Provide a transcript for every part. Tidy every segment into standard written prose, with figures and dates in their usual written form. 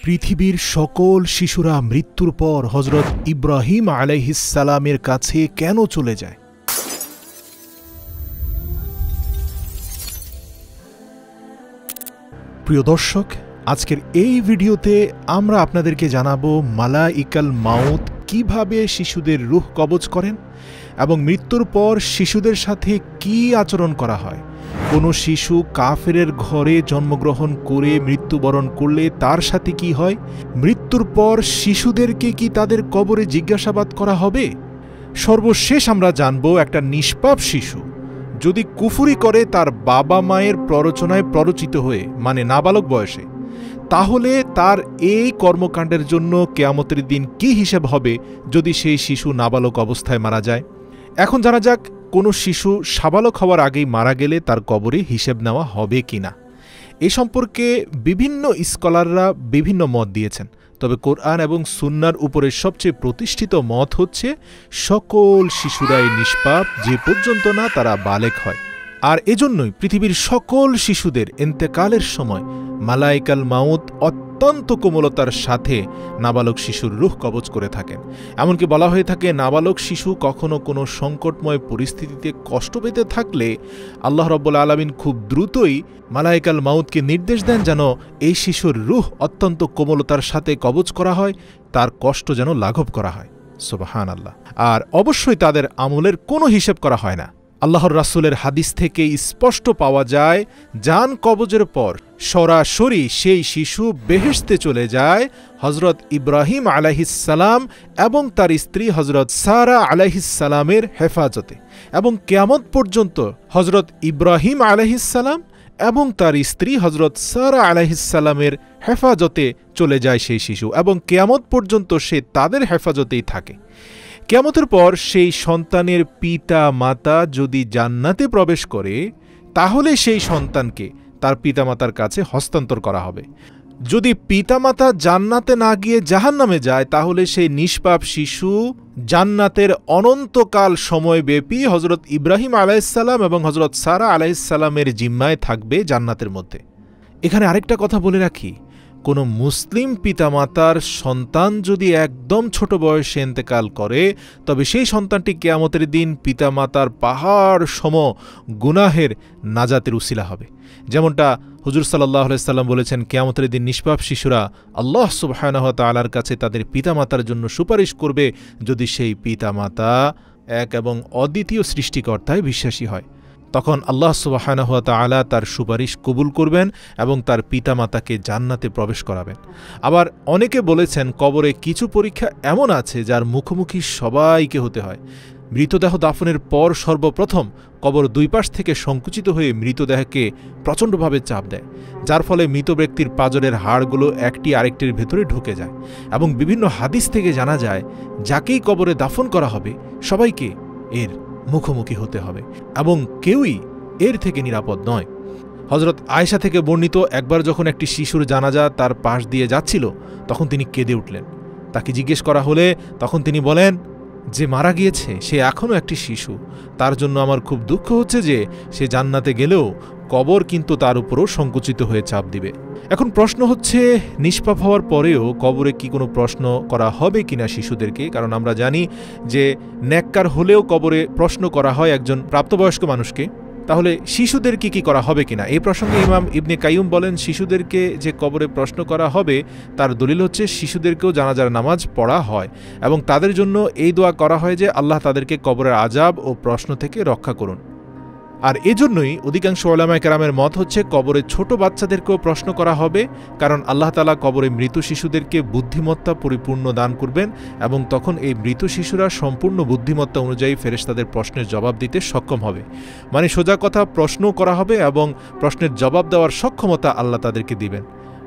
পৃথিবীর সকল শিশুরা মৃত্যুর পর হযরত ইব্রাহিম আলাইহিস সালামের কাছে কেন চলে যায়? প্রিয় দর্শক, আজকের এই ভিডিওতে আমরা আপনাদেরকে জানাবো মালাইকাল মাউত কিভাবে শিশুদের রূহ কবজ করেন এবং মৃত্যুর পর শিশুদের সাথে কি আচরণ করা হয়। কোনো শিশু কাফেরের ঘরে জন্মগ্রহণ করে মৃত্যুবরণ করলে তার সাথে কি হয়, মৃত্যুর পর শিশুদেরকে কি তাদের কবরে জিজ্ঞাসাবাদ করা হবে। সর্বশেষ আমরা জানব একটা নিষ্পাপ শিশু যদি কুফরি করে তার বাবা মায়ের প্ররোচনায় প্ররোচিত হয়ে, মানে নাবালক বয়সে, তাহলে তার এই কর্মকাণ্ডের জন্য কিয়ামতের দিন কি হিসেব হবে যদি সেই শিশু নাবালক অবস্থায় মারা যায়। এখন জানা যাক কোনো শিশু সাবালক হওয়ার আগেই মারা গেলে তার কবরে হিসেব নেওয়া হবে কিনা। এ সম্পর্কে বিভিন্ন স্কলাররা বিভিন্ন মত দিয়েছেন, তবে কোরআন এবং সুন্নাহর উপরে সবচেয়ে প্রতিষ্ঠিত মত হচ্ছে সকল শিশুরাই নিষ্পাপ যে পর্যন্ত না তারা বালেগ হয়। আর এজন্যই পৃথিবীর সকল শিশুদের ইন্তেকালের সময় মালাইকাল মাউত অত্যন্ত কোমলতার সাথে নাবালক শিশুর রূহ কবজ করে থাকেন। এমনকি বলা হয়ে থাকে, নাবালক শিশু কখনো কোনো সংকটময় পরিস্থিতিতে কষ্ট পেতে থাকলে আল্লাহ রাব্বুল আলামিন খুব দ্রুতই মালাইকাল মাউতকে নির্দেশ দেন যেন এই শিশুর রূহ অত্যন্ত কোমলতার সাথে কবজ করা হয়, তার কষ্ট যেন লাঘব করা হয়। সুবহানাল্লাহ। আর অবশ্যই তাদের আমলের কোনো হিসেব করা হয় না। আল্লাহর রাসূলের হাদিস থেকে স্পষ্ট পাওয়া যায়, জান কবজের পর সরাসরি সেই শিশু বেহেশতে চলে যায় হযরত ইব্রাহিম আলাইহিস সালাম এবং তার স্ত্রী হযরত সারা আলাইহিস সালামের হেফাজতে, এবং কিয়ামত পর্যন্ত হযরত ইব্রাহিম আলাইহিস সালাম এবং তার স্ত্রী হযরত সারা আলাইহিস সালামের হেফাজতে চলে যায় সেই শিশু, এবং কিয়ামত পর্যন্ত সে তাদের হেফাজতেই থাকে। কিয়ামতের পর সেই সন্তানের পিতা মাতা যদি জান্নাতে প্রবেশ করে, তাহলে সেই সন্তানকে তার পিতামাতার কাছে হস্তান্তর করা হবে। যদি পিতামাতা জান্নাতে না গিয়ে জাহান্নামে যায়, তাহলে সেই নিষ্পাপ শিশু জান্নাতের অনন্তকাল সময়ব্যাপী হযরত ইব্রাহিম আলাইহিস সালাম এবং হযরত সারা আলাইহিস সালামের জিম্মায় থাকবে জান্নাতের মধ্যে। এখানে আরেকটা কথা বলে রাখি, কোনো মুসলিম পিতামাতার সন্তান যদি একদম ছোট বয়সে ইন্তেকাল করে, তবে সেই সন্তানটি কিয়ামতের দিন পিতামাতার পাহাড় সম গুনাহের নাজাতের উসিলা হবে। যেমনটা হুজুর সাল্লাল্লাহু আলাইহি সাল্লাম বলেছেন, কিয়ামতের দিন নিষ্পাপ শিশুরা আল্লাহ সুবহানাহু ওয়া তাআলার কাছে তাদের পিতামাতার জন্য সুপারিশ করবে যদি সেই পিতামাতা এক এবং অদ্বিতীয় সৃষ্টিকর্তায় বিশ্বাসী হয়। তখন আল্লাহ সুবহানাহু ওয়া তাআলা তার সুপারিশ কবুল করবেন এবং তার পিতামাতাকে জান্নাতে প্রবেশ করাবেন। আবার অনেকে বলেছেন, কবরে কিছু পরীক্ষা এমন আছে যার মুখোমুখি সবাইকে হতে হয়। মৃতদেহ দাফনের পর সর্বপ্রথম কবর দুই পাশ থেকে সংকুচিত হয়ে মৃতদেহকে প্রচণ্ডভাবে চাপ দেয়, যার ফলে মৃত ব্যক্তির পাঁজরের হাড়গুলো একটি আরেকটির ভেতরে ঢুকে যায়। এবং বিভিন্ন হাদিস থেকে জানা যায়, যাকেই কবরে দাফন করা হবে সবাইকে এর মুখোমুখি হতে হবে এবং কেউই এর থেকে নিরাপদ নয়। হযরত আয়েশা থেকে বর্ণিত, একবার যখন একটি শিশুর জানাজা তার পাশ দিয়ে যাচ্ছিল, তখন তিনি কেঁদে উঠলেন। তাকে জিজ্ঞেস করা হলে তখন তিনি বলেন, যে মারা গিয়েছে সে এখনও একটি শিশু, তার জন্য আমার খুব দুঃখ হচ্ছে যে সে জান্নাতে গেলেও কবর কিন্তু তার উপরও সংকুচিত হয়ে চাপ দিবে। এখন প্রশ্ন হচ্ছে, নিষ্পাপ হওয়ার পরেও কবরে কি কোনো প্রশ্ন করা হবে কিনা শিশুদেরকে? কারণ আমরা জানি যে নেককার হলেও কবরে প্রশ্ন করা হয় একজন প্রাপ্তবয়স্ক মানুষকে, তাহলে শিশুদেরকে কি করা হবে কিনা? এই প্রসঙ্গে ইমাম ইবনে কাইয়ুম বলেন, শিশুদেরকে যে কবরে প্রশ্ন করা হবে তার দলিল হচ্ছে শিশুদেরকেও জানাজার নামাজ পড়া হয় এবং তাদের জন্য এই দোয়া করা হয় যে আল্লাহ তাদেরকে কবরের আযাব ও প্রশ্ন থেকে রক্ষা করুন। আর এজন্যই অধিকাংশ উলামায়ে কেরামের মত হচ্ছে কবরে ছোট বাচ্চাদেরকেও প্রশ্ন করা হবে, কারণ আল্লাহ তাআলা কবরে মৃত শিশুদেরকে বুদ্ধিমত্তা পরিপূর্ণ দান করবেন এবং তখন এই মৃত শিশুরা সম্পূর্ণ বুদ্ধিমত্তা অনুযায়ী ফেরেশতাদের প্রশ্নের জবাব দিতে সক্ষম হবে। মানে সোজা কথা, প্রশ্ন করা হবে এবং প্রশ্নের জবাব দেওয়ার সক্ষমতা আল্লাহ তাদেরকে দিবেন।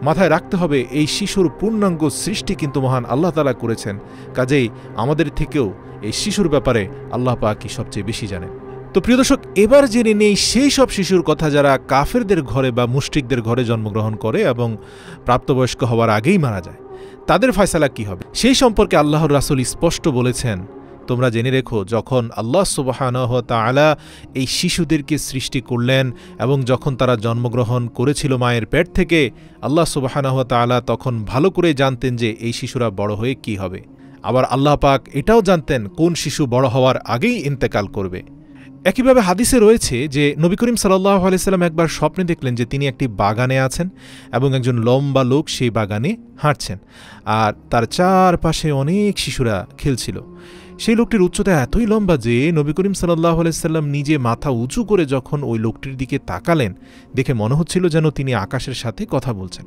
মাথায় রাখতে হবে, এই শিশুর পূর্ণাঙ্গ সৃষ্টি কিন্তু মহান আল্লাহ তাআলা করেছেন, কাজেই আমাদের থেকেও এই শিশুর ব্যাপারে আল্লাহ পাকই সবচেয়ে বেশি জানেন। তো প্রিয় দর্শক, এবার জেনে নেই সেই সব শিশুর কথা যারা কাফেরদের ঘরে বা মুশরিকদের ঘরে জন্মগ্রহণ করে এবং প্রাপ্তবয়স্ক হওয়ার আগেই মারা যায়। তাদের ফয়সালা কি হবে সেই সম্পর্কে আল্লাহর রাসূল স্পষ্ট বলেছেন, তোমরা জেনে রেখো, যখন আল্লাহ সুবহানাহু ওয়া তাআলা এই শিশুদেরকে সৃষ্টি করলেন এবং যখন তারা জন্মগ্রহণ করেছিল মায়ের পেট থেকে, আল্লাহ সুবহানাহু ওয়া তাআলা তখন ভালো করে জানতেন যে এই শিশুরা বড় হয়ে কি হবে। আবার আল্লাহ পাক এটাও জানতেন কোন শিশু বড় হওয়ার আগেই ইন্তেকাল করবে। একইভাবে হাদিসে রয়েছে যে নবী করিম সাল্লাল্লাহু আলাইহি সাল্লাম একবার স্বপ্নে দেখলেন যে তিনি একটি বাগানে আছেন এবং একজন লম্বা লোক সেই বাগানে হাঁটছেন, আর তার চারপাশে অনেক শিশুরা খেলছিল। সেই লোকটির উচ্চতা এতই লম্বা যে নবী করিম সাল্লাল্লাহু আলাইহি সাল্লাম নিজে মাথা উঁচু করে যখন ওই লোকটির দিকে তাকালেন, দেখে মনে হচ্ছিল যেন তিনি আকাশের সাথে কথা বলছেন।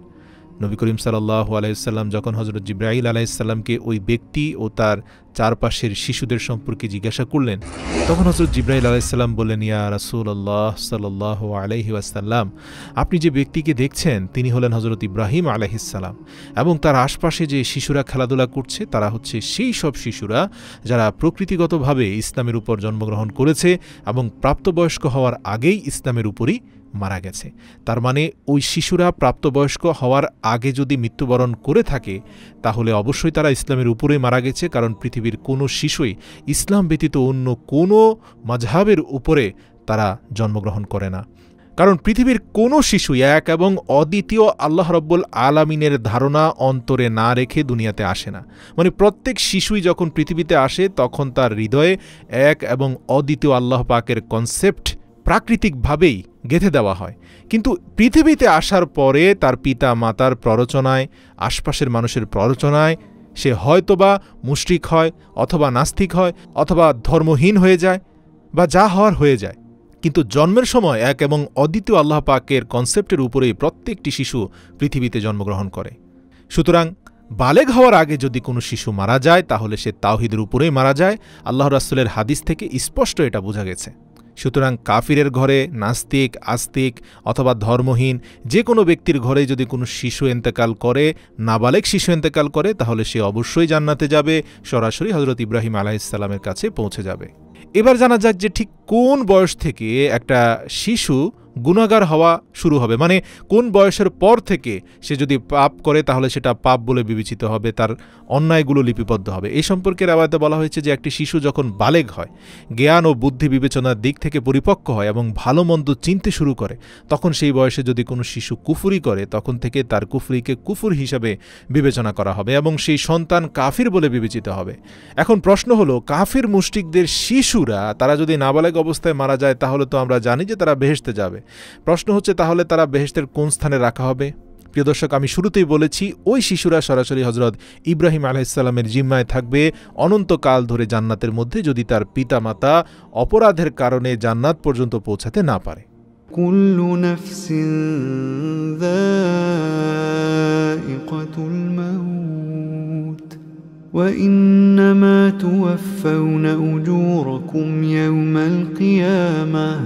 নবী করিম সাল্লাল্লাহু আলাইহি সাল্লাম যখন হযরত জিবরাইল আলাইহিস সালামকে ওই ব্যক্তি ও তার চারপাশের শিশুদের সম্পর্কে জিজ্ঞাসা করলেন, তখন হযরত জিবরাইল আলাইহিস সালাম বললেন, ইয়া রাসূলুল্লাহ সাল্লাল্লাহু আলাইহি ওয়াসাল্লাম, আপনি যে ব্যক্তিকে দেখছেন তিনি হলেন হযরত ইব্রাহিম আলাইহিস সালাম, এবং তার আশপাশে যে শিশুরা খেলাধুলা করছে তারা হচ্ছে সেই সব শিশুরা যারা প্রকৃতিগতভাবে ইসলামের উপর জন্মগ্রহণ করেছে এবং প্রাপ্তবয়স্ক হওয়ার আগেই ইসলামের উপরই মারা গেছে। তার মানে ওই শিশুরা প্রাপ্তবয়স্ক হওয়ার আগে যদি মৃত্যুবরণ করে থাকে তাহলে অবশ্যই তারা ইসলামের উপরেই মারা গেছে, কারণ পৃথিবীর কোনো শিশুই ইসলাম ব্যতীত অন্য কোনো মাযহাবের উপরে তারা জন্মগ্রহণ করে না। কারণ পৃথিবীর কোনো শিশু এক এবং অদ্বিতীয় আল্লাহ রাব্বুল আলামিনের ধারণা অন্তরে না রেখে দুনিয়াতে আসে না। মানে প্রত্যেক শিশুই যখন পৃথিবীতে আসে তখন তার হৃদয়ে এক এবং অদ্বিতীয় আল্লাহ পাকের কনসেপ্ট প্রাকৃতিকভাবেই গেঁথে দেওয়া হয়, কিন্তু পৃথিবীতে আসার পরে তার পিতা মাতার প্ররোচনায়, আশপাশের মানুষের প্ররোচনায় সে হয়তোবা মুশরিক হয়, অথবা নাস্তিক হয়, অথবা ধর্মহীন হয়ে যায়, বা যা হওয়ার হয়ে যায়। কিন্তু জন্মের সময় এক এবং অদ্বিতীয় আল্লাহ পাকের কনসেপ্টের উপরেই প্রত্যেকটি শিশু পৃথিবীতে জন্মগ্রহণ করে। সুতরাং বালেগ হওয়ার আগে যদি কোনো শিশু মারা যায় তাহলে সে তাওহীদের উপরেই মারা যায়। আল্লাহর রাসূলের হাদিস থেকে স্পষ্ট এটা বোঝা গেছে। সুতরাং কাফিরের ঘরে, নাস্তিক, আস্তিক অথবা ধর্মহীন যে কোনো ব্যক্তির ঘরে যদি কোনো শিশু ইন্তেকাল করে, নাবালেগ শিশু ইন্তেকাল করে, তাহলে সে অবশ্যই জান্নাতে যাবে, সরাসরি হযরত ইব্রাহিম আলাইহিস সালামের কাছে পৌঁছে যাবে। এবার জানা যাক যে ঠিক কোন বয়স থেকে একটা শিশু গুনাহগার হওয়া শুরু হবে, মানে কোন বয়সের পর থেকে সে যদি পাপ করে তাহলে সেটা পাপ বলে বিবেচিত হবে, তার অন্যায়গুলো লিপিবদ্ধ হবে। এই সম্পর্কে রাওয়ায়াতে বলা হয়েছে যে একটি শিশু যখন বালেগ হয়, জ্ঞান ও বুদ্ধি বিবেচনার দিক থেকে পরিপক্ক হয় এবং ভালো মন্দ চিনতে শুরু করে, তখন সেই বয়সে যদি কোনো শিশু কুফরি করে তখন থেকে তার কুফরিকে কুফর হিসাবে বিবেচনা করা হবে এবং সেই সন্তান কাফির বলে বিবেচিত হবে। এখন প্রশ্ন হলো, কাফির মুশরিকদের শিশুরা তারা যদি নাবালেগ অবস্থায় মারা যায় তাহলে তো আমরা জানি যে তারা বেহেশতে যাবে। প্রশ্ন হচ্ছে তাহলে তারা বেহেশতের কোন স্থানে রাখা হবে? প্রিয় দর্শক, আমি শুরুতেই বলেছি ওই শিশুরা সরাসরি হযরত ইব্রাহিম আলাইহিস সালামের জিম্মায় থাকবে অনন্তকাল ধরে জান্নাতের মধ্যে, যদি তার পিতামাতা অপরাধের কারণে জান্নাত পর্যন্ত পৌঁছাতে না পারে। কুল্লু নাফসিন যায়িকাতুল মাউত ওয়া ইন্নামা তুওয়াফাউনা উজুরাকুম ইয়াওমাল কিয়ামাহ